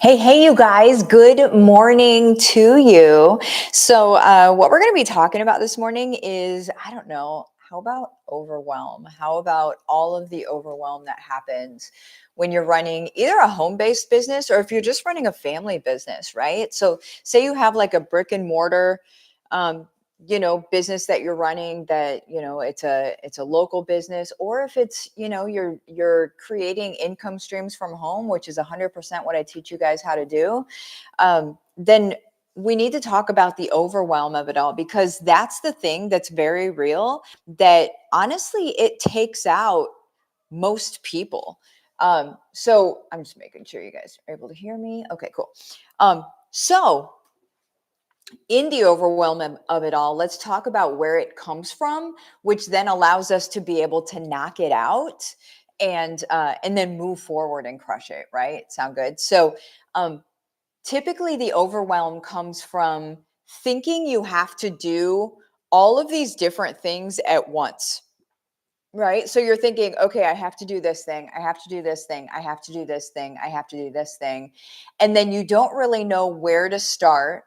Hey, you guys, good morning to you. What we're going to be talking about this morning is, I don't know, how about overwhelm? How about all of the overwhelm that happens when you're running either a home based business or if you're just running a family business, right? So, say you have like a brick and mortar, um, business that you're running that it's a local business, or if it's you're creating income streams from home, which is 100% what I teach you guys how to do. Then we need to talk about the overwhelm of it all, because that's the thing that's very real, that honestly it takes out most people. So I'm just making sure you guys are able to hear me. Okay, cool. So in the overwhelm of it all, let's talk about where it comes from, which then allows us to be able to knock it out and then move forward and crush it. Right? Sound good? So, typically, the overwhelm comes from thinking you have to do all of these different things at once. Right? So you're thinking, okay, I have to do this thing. I have to do this thing. I have to do this thing. I have to do this thing. And then you don't really know where to start,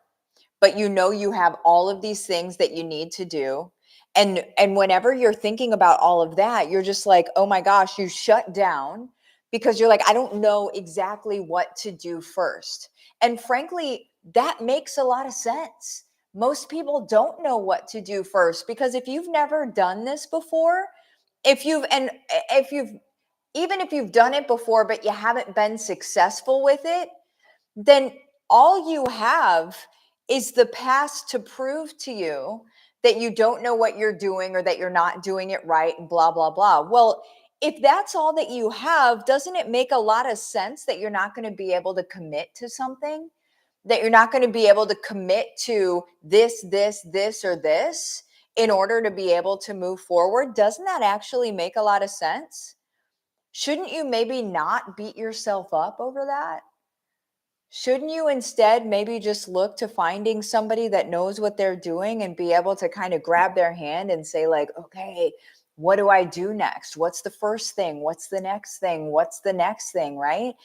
but you have all of these things that you need to do. And whenever you're thinking about all of that, you're just like, oh my gosh, you shut down, because you're like, I don't know exactly what to do first. And frankly, that makes a lot of sense. Most people don't know what to do first, because if you've never done this before, if you've even if you've done it before but you haven't been successful with it, then all you have is the past to prove to you that you don't know what you're doing, or that you're not doing it right, and blah, blah, blah. Well, if that's all that you have, doesn't it make a lot of sense that you're not going to be able to commit to something? That you're not going to be able to commit to this, or this in order to be able to move forward? Doesn't that actually make a lot of sense? Shouldn't you maybe not beat yourself up over that? Shouldn't you instead maybe just look to finding somebody that knows what they're doing and be able to kind of grab their hand and say, like, okay, what do I do next? What's the first thing? What's the next thing? What's the next thing? Right?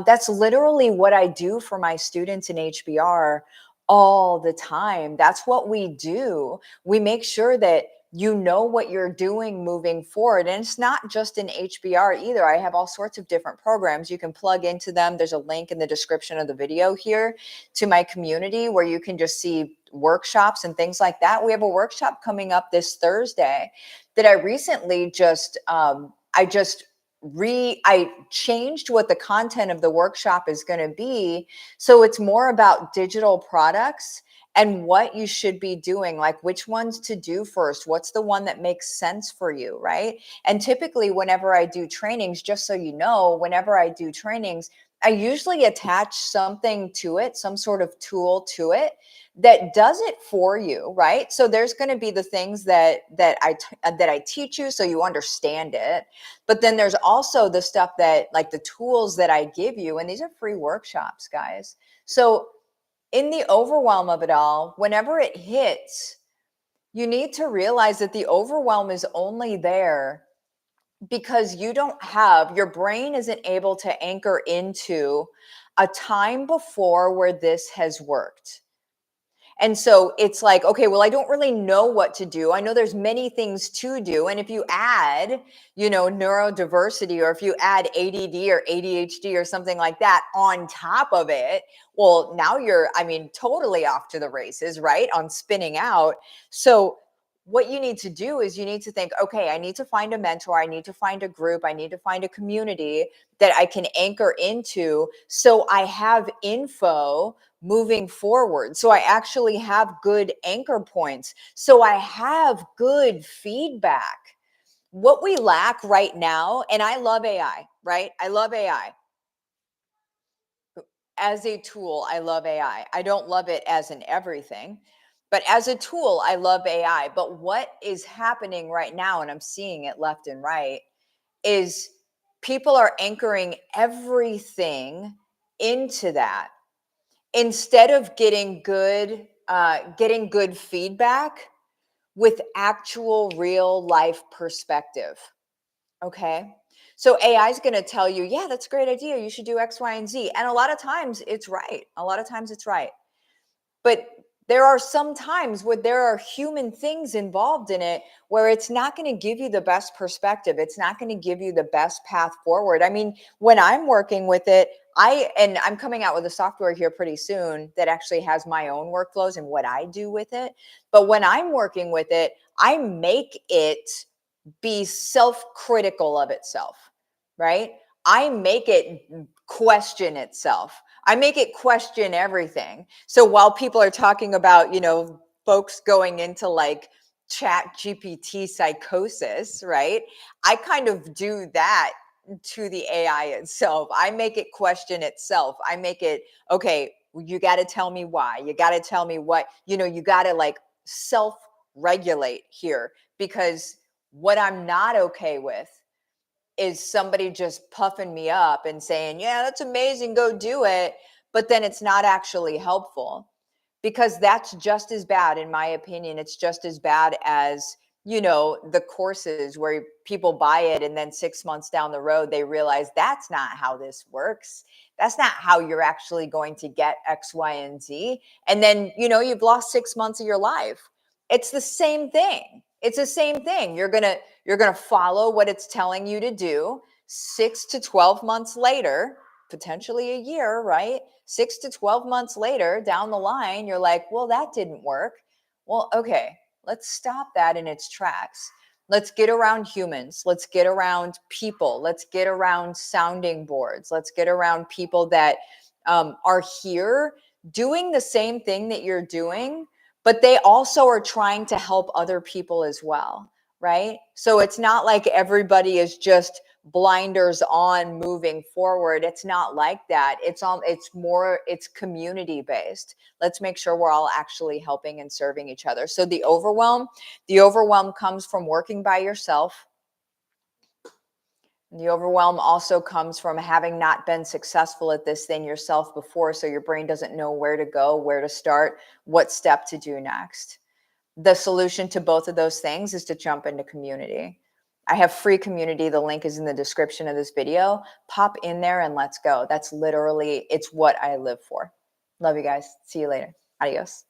That's literally what I do for my students in HBR all the time. That's what we do. We make sure that you know what you're doing moving forward. And it's not just in HBR either. I have all sorts of different programs. You can plug into them. There's a link in the description of the video here to my community where you can just see workshops and things like that. We have a workshop coming up this Thursday that I recently I changed what the content of the workshop is going to be. So it's more about digital products and what you should be doing, like which ones to do first. What's the one that makes sense for you, right? And typically, whenever I do trainings, just so you know, whenever I do trainings, I usually attach something to it, some sort of tool to it that does it for you, right? So there's going to be the things that I teach you so you understand it, but then there's also the stuff that, like, the tools that I give you, and these are free workshops, guys. So in the overwhelm of it all, whenever it hits, you need to realize that the overwhelm is only there because your brain isn't able to anchor into a time before where this has worked. And so it's like, okay, well, I don't really know what to do. I know there's many things to do. And if you add, neurodiversity, or if you add ADD or ADHD or something like that on top of it, well, now you're, totally off to the races, right? On spinning out. So what you need to do is you need to think, okay, I need to find a mentor. I need to find a group. I need to find a community that I can anchor into, so I have info moving forward. So I actually have good anchor points. So I have good feedback. What we lack right now, and I love AI, right? I love AI as a tool. I love AI. I don't love it as an everything, but as a tool, I love AI. But what is happening right now, and I'm seeing it left and right, is people are anchoring everything into that instead of getting good feedback with actual real life perspective. Okay. So AI is going to tell you, yeah, that's a great idea. You should do X, Y, and Z. And a lot of times it's right. A lot of times it's right. But there are some times where there are human things involved in it where it's not going to give you the best perspective. It's not going to give you the best path forward. I mean, when I'm working with it, and I'm coming out with a software here pretty soon that actually has my own workflows and what I do with it. But when I'm working with it, I make it be self-critical of itself, right? I make it question itself. I make it question everything. So while people are talking about, folks going into like chat GPT psychosis, right? I kind of do that to the AI itself. I make it question itself. I make it, okay, you got to tell me why. You got to tell me what, you got to like self regulate here, because what I'm not okay with is somebody just puffing me up and saying, yeah, that's amazing, go do it. But then it's not actually helpful, because that's just as bad, in my opinion. It's just as bad as, the courses where people buy it and then 6 months down the road, they realize that's not how this works. That's not how you're actually going to get X, Y, and Z. And then, you've lost 6 months of your life. It's the same thing. It's the same thing. You're going to follow what it's telling you to do. 6 to 12 months later, potentially a year, right? 6 to 12 months later down the line, you're like, well, that didn't work. Well, okay, let's stop that in its tracks. Let's get around humans. Let's get around people. Let's get around sounding boards. Let's get around people that are here doing the same thing that you're doing, but they also are trying to help other people as well, right? So it's not like everybody is just blinders on moving forward. It's not like that. It's community based. Let's make sure we're all actually helping and serving each other. So the overwhelm comes from working by yourself. The overwhelm also comes from having not been successful at this thing yourself before, so your brain doesn't know where to go, where to start, what step to do next. The solution to both of those things is to jump into community. I have free community. The link is in the description of this video. Pop in there and let's go. That's literally, it's what I live for. Love you guys. See you later. Adios.